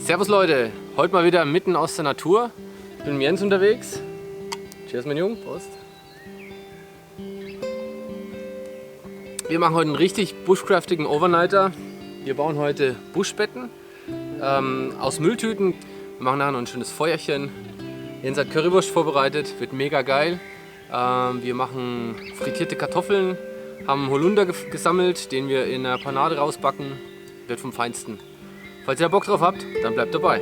Servus Leute, heute mal wieder mitten aus der Natur. Ich bin mit Jens unterwegs. Cheers mein Junge, Prost. Wir machen heute einen richtig bushcraftigen Overnighter. Wir bauen heute Buschbetten aus Mülltüten. Wir machen nachher noch ein schönes Feuerchen. Jens hat Currywurst vorbereitet, wird mega geil. Wir machen frittierte Kartoffeln, haben Holunder gesammelt, den wir in einer Panade rausbacken. Wird vom Feinsten. Falls ihr Bock drauf habt, dann bleibt dabei.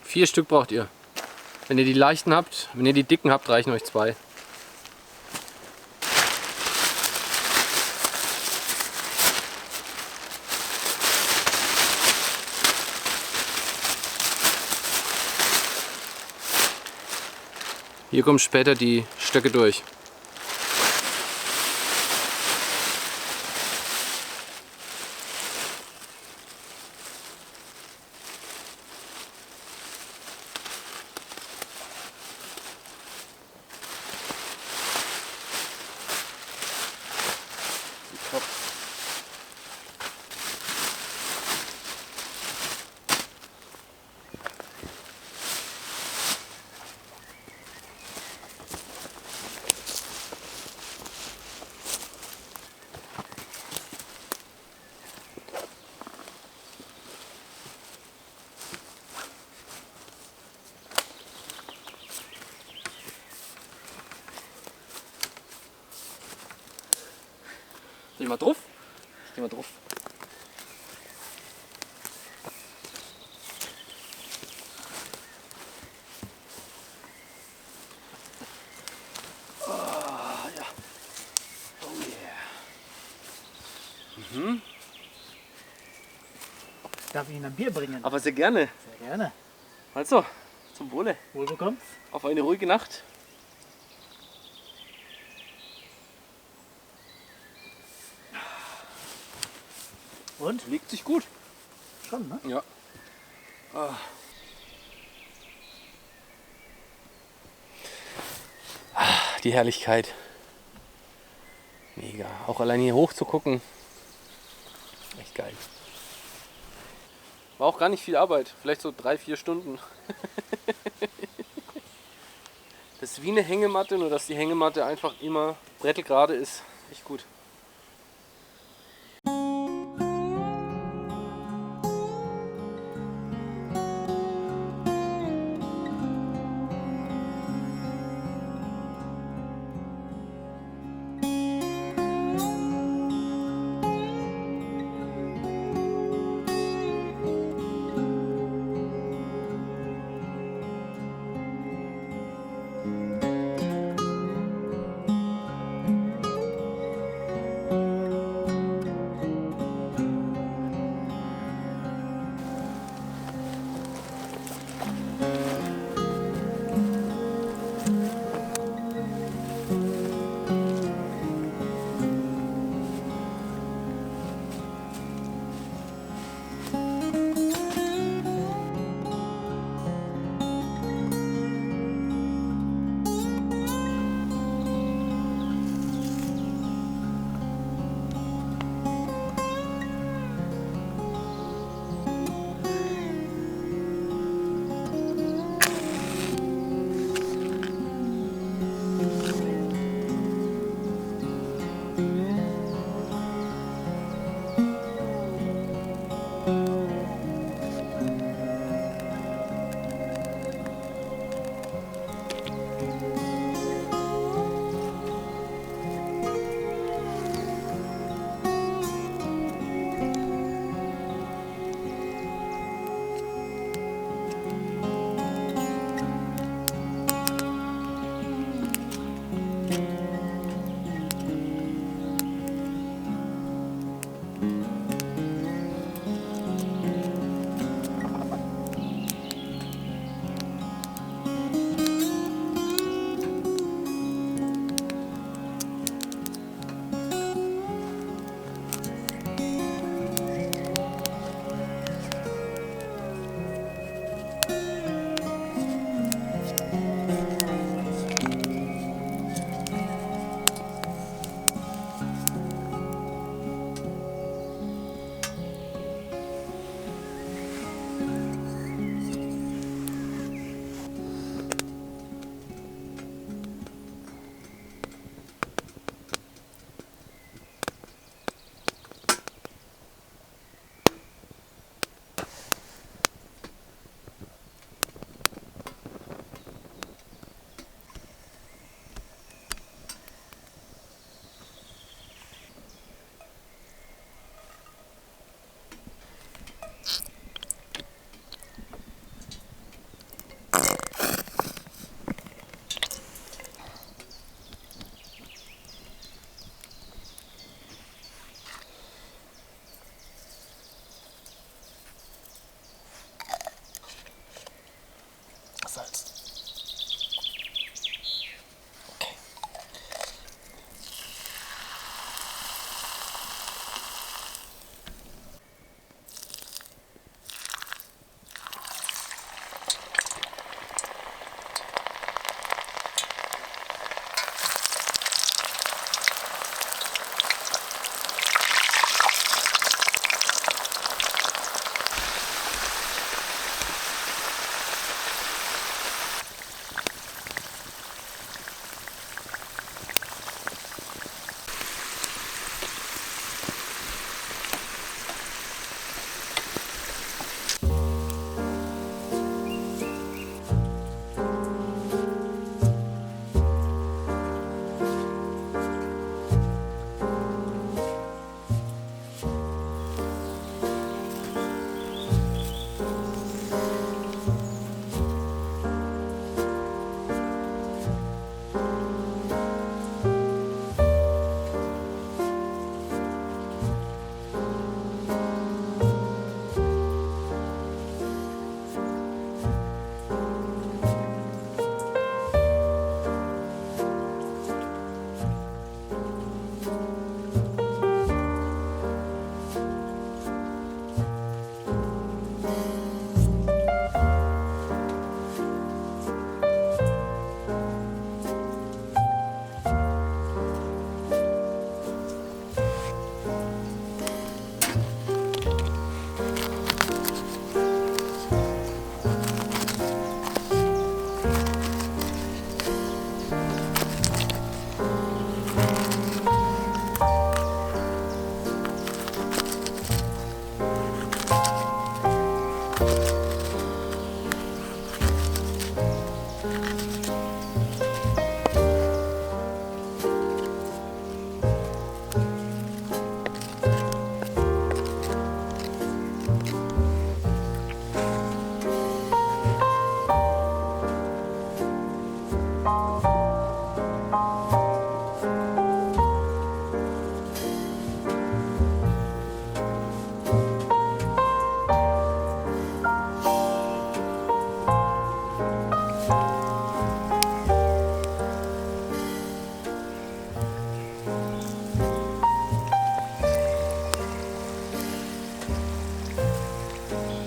Vier Stück braucht ihr. Wenn ihr die leichten habt, wenn ihr die dicken habt, reichen euch 2. Hier kommen später die Stöcke durch. Geh mal drauf. Ich geh mal drauf. Oh, ja. Oh yeah. Mhm. Darf ich Ihnen ein Bier bringen? Aber sehr gerne. Sehr gerne. Also, zum Wohle. Wohl bekommt's. Auf eine ruhige Nacht. Und? Legt sich gut. Schon, ne? Ja. Ah. Die Herrlichkeit. Mega. Auch allein hier hoch zu gucken. Echt geil. War auch gar nicht viel Arbeit. Vielleicht so 3-4 Stunden. Das ist wie eine Hängematte, nur dass die Hängematte einfach immer brettelgerade ist. Echt gut.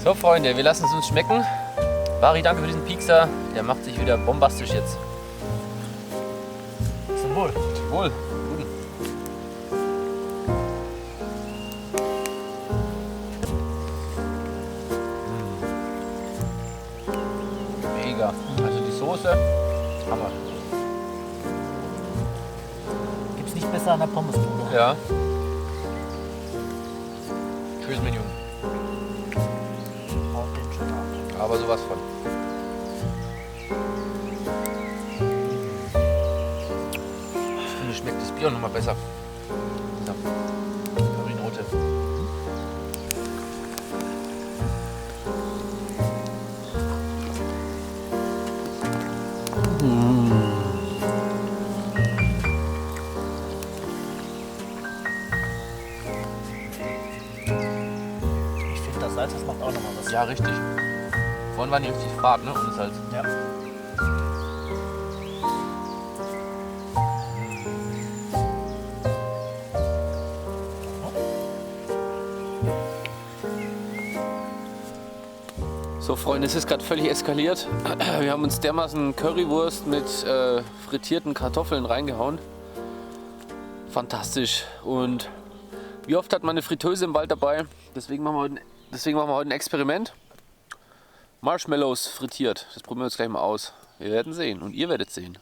So Freunde, wir lassen es uns schmecken. Vari, danke für diesen Piekser. Der macht sich wieder bombastisch jetzt. Zum Wohl. Zum Wohl. Mega. Also die Soße, Hammer. Gibt's nicht besser an der Pommesbude. Ja. Tschüss, mein Junge. Haut den schon ab. Aber sowas von. Ich finde, schmeckt das Bier noch mal besser. So. Currynote. Ich finde das Salz, das macht auch nochmal was. Ja, richtig. Vorhin war nicht richtig Fahrt, ne? Und Salz. Ja. So Freunde, es ist gerade völlig eskaliert. Wir haben uns dermaßen Currywurst mit frittierten Kartoffeln reingehauen. Fantastisch. Und wie oft hat man eine Fritteuse im Wald dabei? Deswegen machen wir heute ein Experiment. Marshmallows frittiert. Das probieren wir jetzt gleich mal aus. Wir werden sehen und ihr werdet sehen.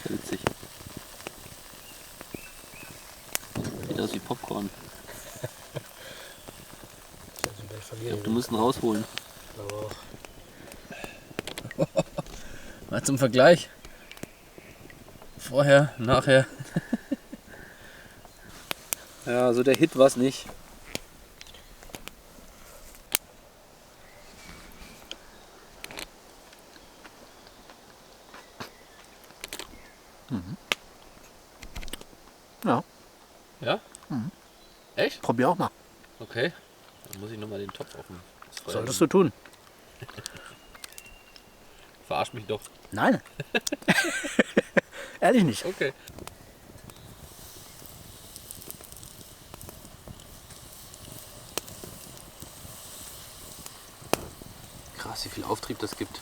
Witzig. Sieht aus wie Popcorn. Ich glaube, du musst ihn rausholen. Mal zum Vergleich. Vorher, nachher. Ja, so der Hit war es nicht. Ja. Ja? Mhm. Echt? Probier auch mal. Okay. Dann muss ich nochmal den Topf auf dem Feuer Solltest du tun. Verarsch mich doch. Nein. Ehrlich nicht. Okay. Krass, wie viel Auftrieb das gibt.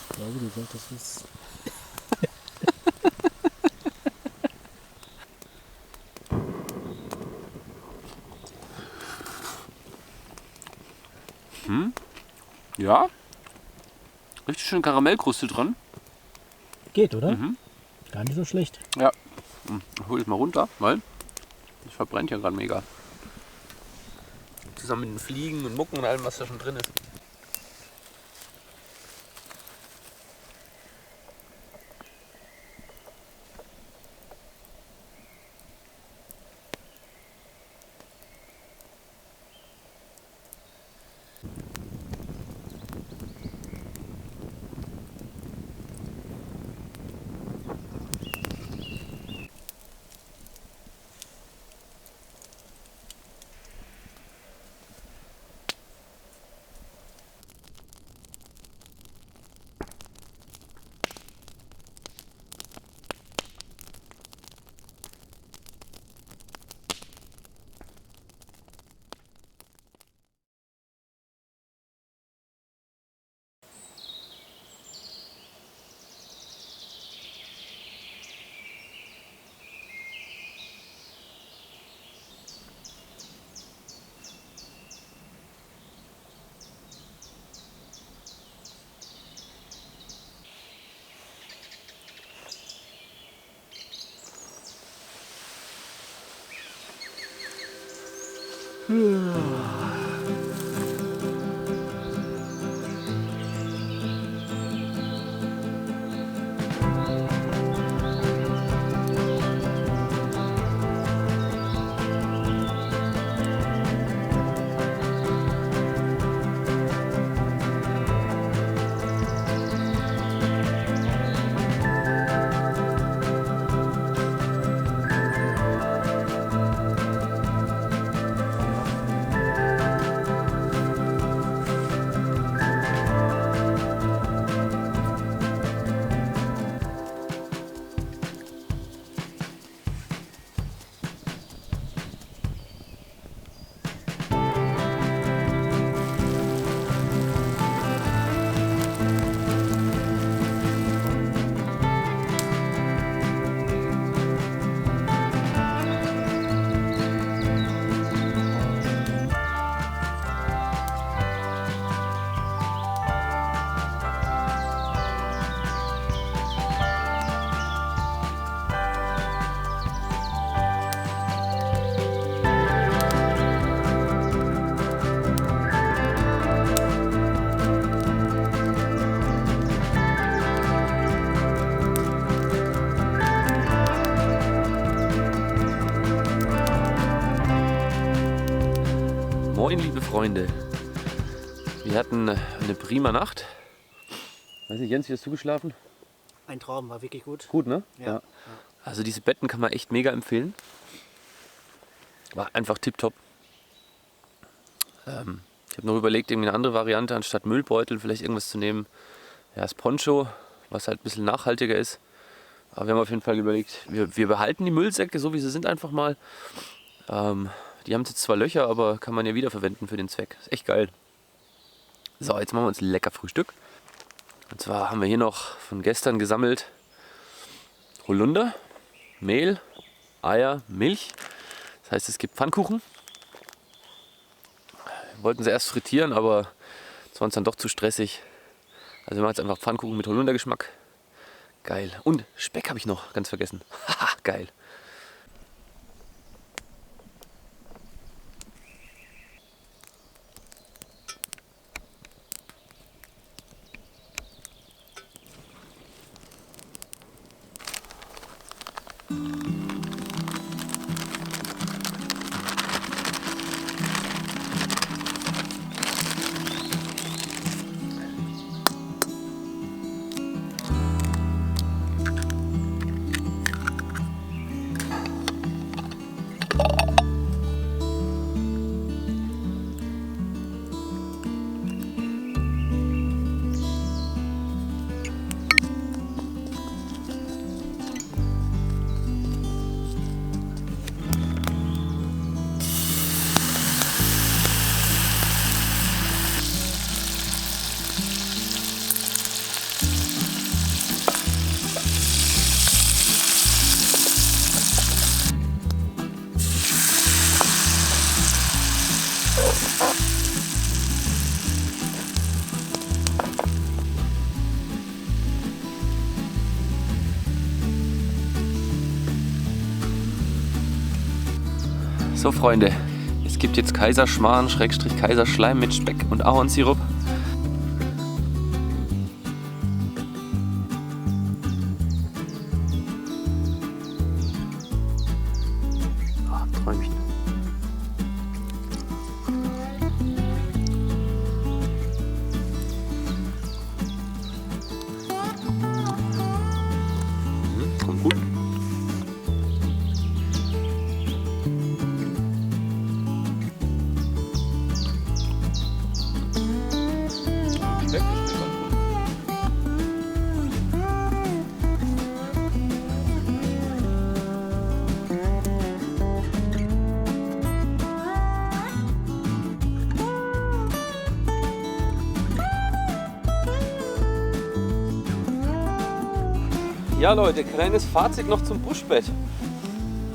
Ich glaube, du solltest es. Ja. Richtig schön Karamellkruste dran. Geht, oder? Mhm. Gar nicht so schlecht. Ja. Ich hol das mal runter, weil das verbrennt ja gerade mega. Zusammen mit den Fliegen und Mucken und allem, was da schon drin ist. Freunde, wir hatten eine prima Nacht. Weiß nicht, Jens, wie hast du geschlafen? Ein Traum, war wirklich gut. Gut, ne? Ja. Also diese Betten kann man echt mega empfehlen. War einfach tipptopp. Ich habe noch überlegt, irgendwie eine andere Variante, anstatt Müllbeutel vielleicht irgendwas zu nehmen. Ja, das Poncho, was halt ein bisschen nachhaltiger ist. Aber wir haben auf jeden Fall überlegt, wir behalten die Müllsäcke, so wie sie sind, einfach mal. Die haben jetzt zwar Löcher, aber kann man ja wiederverwenden für den Zweck. Ist echt geil. So, jetzt machen wir uns ein lecker Frühstück. Und zwar haben wir hier noch von gestern gesammelt Holunder, Mehl, Eier, Milch. Das heißt, es gibt Pfannkuchen. Wir wollten sie erst frittieren, aber es war uns dann doch zu stressig. Also wir machen jetzt einfach Pfannkuchen mit Holundergeschmack. Geil. Und Speck habe ich noch, ganz vergessen. Haha, geil. So Freunde, es gibt jetzt Kaiserschmarrn, Kaiserschleim mit Speck und Ahornsirup. Träumchen. Kommt gut. Ja Leute, kleines Fazit noch zum Buschbett.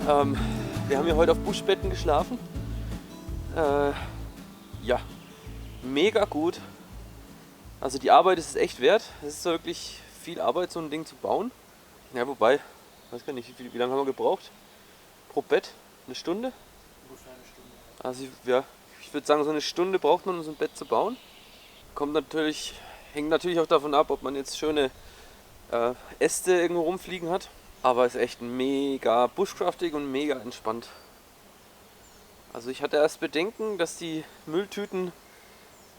Wir haben ja heute auf Buschbetten geschlafen. Ja, mega gut. Also die Arbeit ist es echt wert. Es ist wirklich viel Arbeit, so ein Ding zu bauen. Ja, wobei, ich weiß gar nicht, wie lange haben wir gebraucht? Pro Bett? Eine Stunde? Ungefähr eine Stunde. Also ja, ich würde sagen, so eine Stunde braucht man, um so ein Bett zu bauen. Hängt natürlich auch davon ab, ob man jetzt schöne Äste irgendwo rumfliegen hat. Aber ist echt mega bushcraftig und mega entspannt. Also ich hatte erst Bedenken, dass die Mülltüten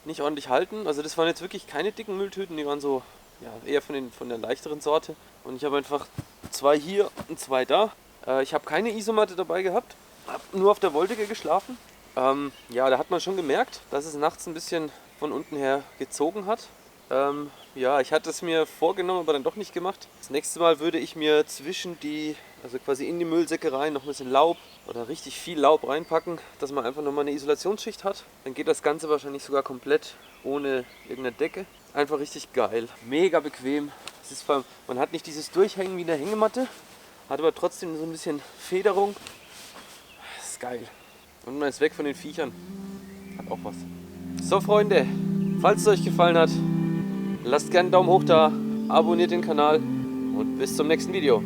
nicht ordentlich halten. Also das waren jetzt wirklich keine dicken Mülltüten, die waren so ja, eher von der leichteren Sorte. Und ich habe einfach 2 hier und 2 da. Ich habe keine Isomatte dabei gehabt, habe nur auf der Wolldecke geschlafen. Ja, da hat man schon gemerkt, dass es nachts ein bisschen von unten her gezogen hat. Ja, ich hatte es mir vorgenommen, aber dann doch nicht gemacht. Das nächste Mal würde ich mir also quasi in die Müllsäcke rein, noch ein bisschen Laub oder richtig viel Laub reinpacken, dass man einfach nochmal eine Isolationsschicht hat. Dann geht das Ganze wahrscheinlich sogar komplett ohne irgendeine Decke. Einfach richtig geil. Mega bequem. Man hat nicht dieses Durchhängen wie in der Hängematte, hat aber trotzdem so ein bisschen Federung. Das ist geil. Und man ist weg von den Viechern. Hat auch was. So Freunde, falls es euch gefallen hat, lasst gerne einen Daumen hoch da, abonniert den Kanal und bis zum nächsten Video.